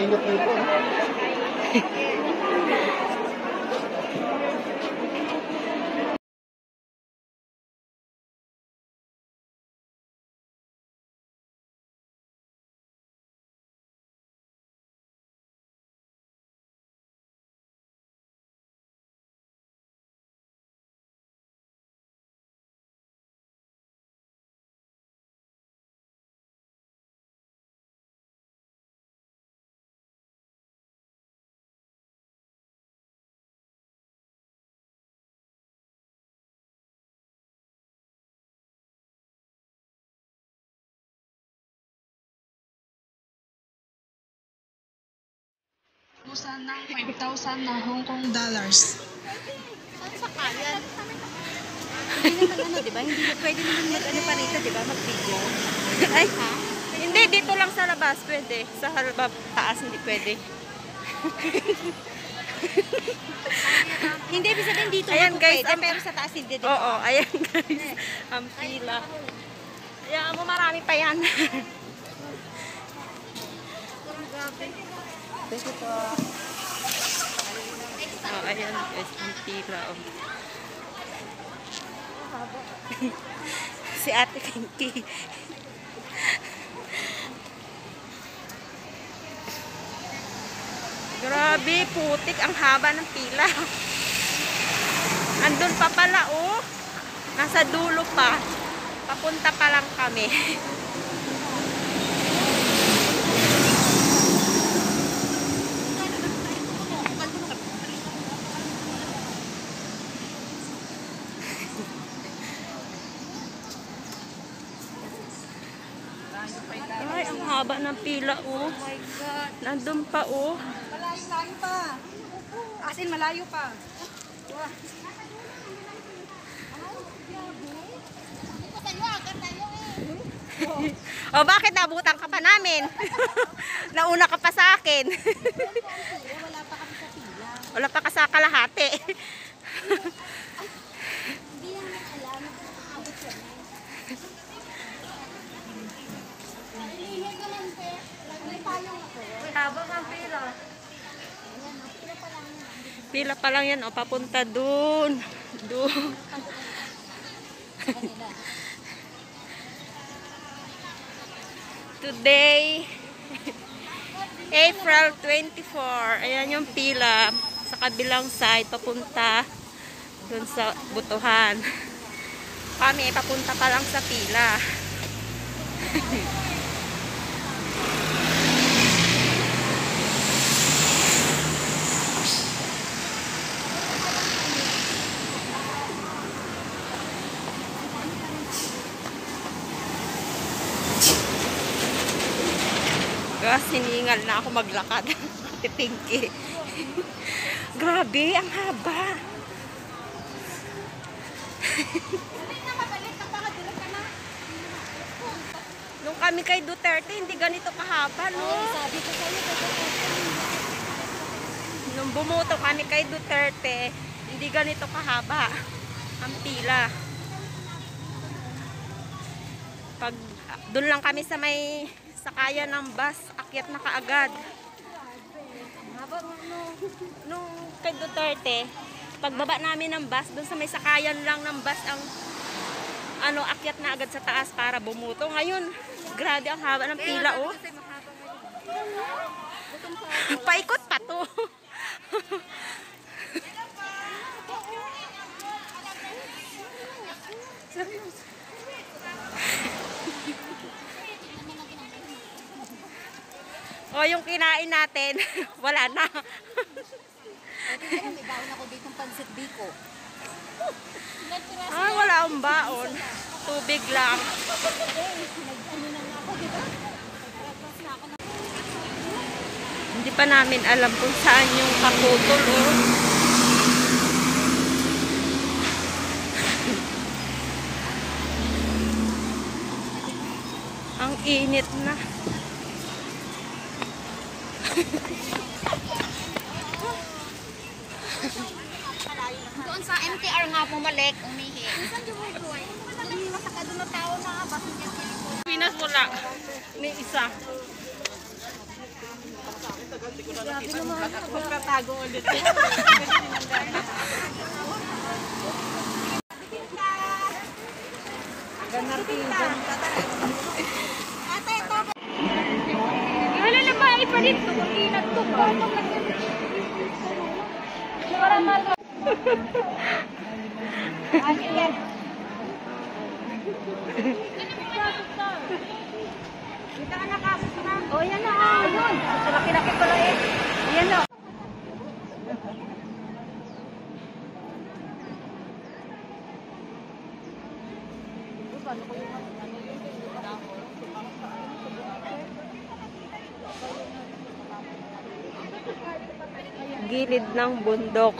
Napakainit na ito. Ubusan ng 5,000 na Hong Kong dollars. Saan sa kayan? Hindi naman ano, di ba? Hindi pwede naman mag-ano pa rito, di ba? Mag-video. Ay, hindi, dito lang sa labas pwede. Sa halbab taas hindi pwede. Hindi, ibig sabihin dito Ayan, lang guys, pwede, pero sa taas hindi, di ba? Oo, ayan guys. Ang pila. Ayan mo, marami pa yan. Thank you po. Oh, ayan guys, ang pila. Oh. Si Ate Pinky. Grabe, putik ang haba ng pila. Andun pa pala, oh. Nasa dulo pa. Papunta pa lang kami. Ay, ang haba ng pila, oh. Oh my God. Nandun pa, oh. Malayo pa. As in, malayo pa. Wow. O, bakit nabutan ka pa namin? Nauna ka pa sa akin. Wala pa kami sa pila. Wala pa ka sa kalahati. Hindi naman alam. Abot yan. Nalihin ko lang, te. May payong ako. Habang ang pila. Pila pa lang yan, o, papunta dun. Dun. Today, April 24. Ayan yung pila sa kabilang side, papunta dun sa butuhan. Kami, papunta pa lang sa pila. Siningal na ako maglakad. Ate Pinky. Grabe, ang haba. Nung kami kay Duterte, hindi ganito kahaba, no? Sabi ko sa'yo, Nung bumuto kami kay Duterte, hindi ganito kahaba ang pila. Pag doon lang kami sa may sakaya ng bus, akyat na kaagad. Nung kay Duterte, pagbaba namin ng bus, doon sa may sakayan lang ng bus ang akyat na agad sa taas para bumuto. Ngayon, grabe ang haba ng pila, oh. Paikot pa to. O, yung kinain natin, wala na. may baon ako dito ng pansit biko. Ah, wala akong baon. Tubig lang. Hindi pa namin alam kung saan yung kaputol, oh. Ang init na. Doon sa MTR nga pumalik, umihi. Saan yung mga buhay? Masaka doon na tao na basin yan. Pinas wala. May isa. Magtatago ulit. Wala na ba? Ipalit ko. Inat ko pa. Para malo. Kita ka na kasos na. O, yan na. Yun. Laki-laki pala eh. Yan na. Gilid ng bundok.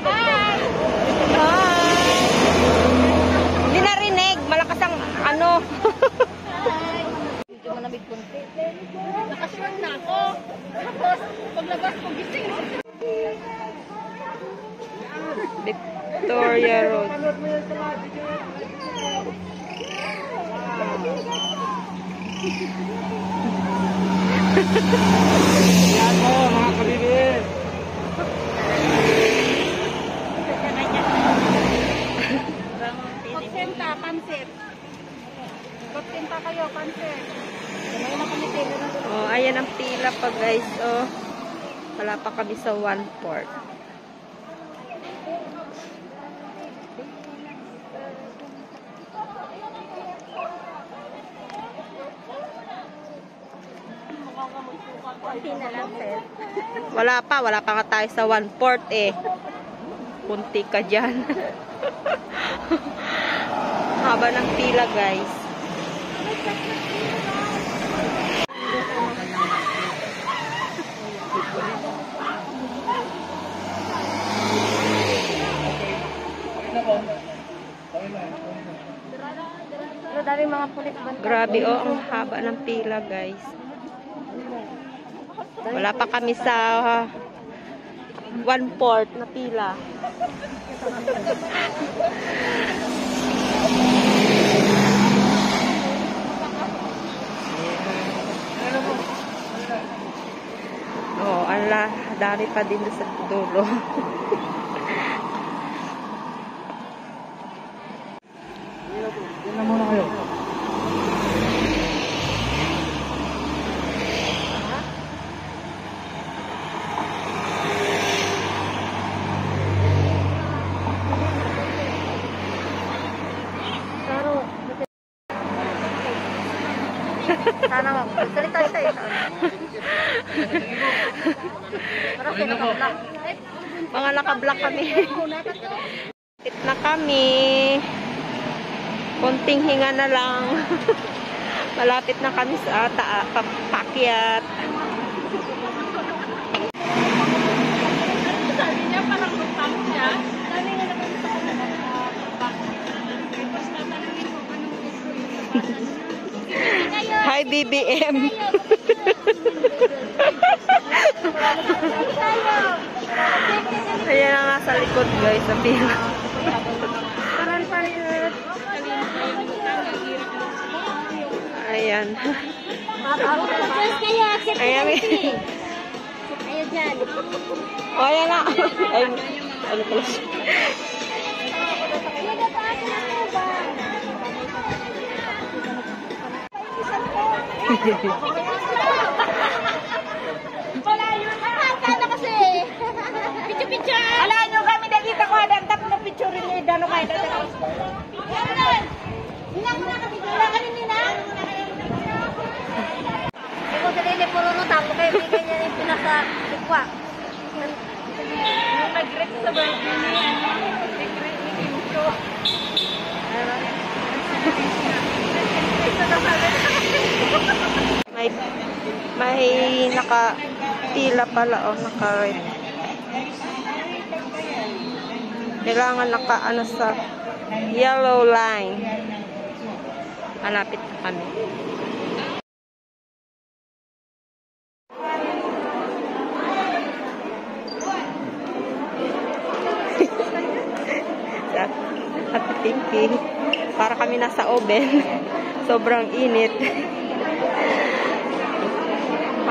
Hi! Hindi narinig. Malakas ang ano. Medyo malamig kunti. Nakaswag na ako. Tapos, paglabas ko, gising. Victoria Road. Yan po, mga kalibin. Pagsinta, pansit. Pagsinta kayo, pansit. May na kami tilo na doon. Oh, ayan ang pila pa guys. Oh, wala pa kami sa 1/4. Wala pa nga tayo sa 1/4 eh. Punti ka dyan. Haba ng pila guys. Pero dami mga pulit ba? Grabe oh, ang haba ng pila guys. Wala pa kami sa 1/4 na pila. Oh, ala, dami pa din sa dulo. Yan na muna kayo. Sana magsalita siya eh. Parang pinaka-block. Mga naka-block kami. Fit na kami. Konting hinga na lang. Malapit na kami sa pakyat. Sabi niya parang lutang siya. Sabi nga naman sa kanila. Hi BBM. Ayan na nga sa likod guys, sa pila. Ayan. Ayan. Ayo dyan. O, ayan na. Ay, ano pala siya? Malayo na. Hanta na kasi. Picture-picture. Ala nyo kami nakita ko. Adantap na picture rin yung idano kayo. Hinang mo na kami. Hinang ka rin hinang. Hindi ko sarili puro lutang. Kaya bigay niya yung pinasa likwa. Yung nag-grip sa birthday niya. Nag-grip ni Kinto. May nakapila pala o naka-red. Kailangan naka-ano sa yellow line. Malapit na kami. Happy Pinky. Para kami nasa oven. Sobrang init.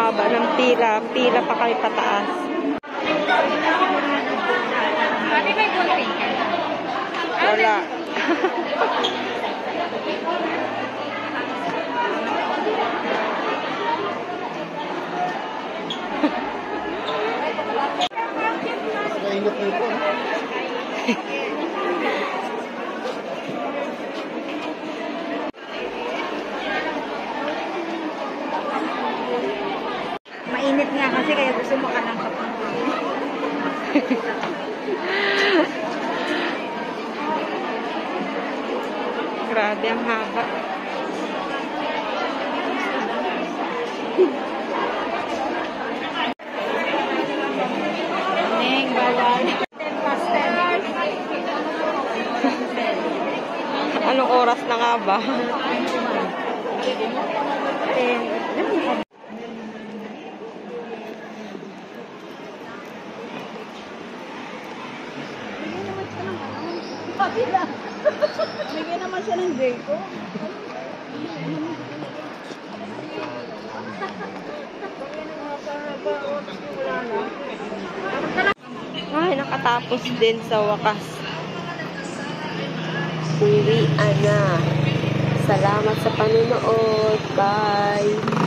haba ng pila. Pila pa kami pataas. Sabi may gunting ka. Wala. Nakaingot na ito. Mainit nga kasi kaya gusto mo ka ng kapang. Grabe ang haba. Neng, bawal. Anong oras na nga ba? Bigyan naman siya ng Jayco. Ay, nakatapos din sa wakas. Uwian na. Salamat sa panunood. Bye!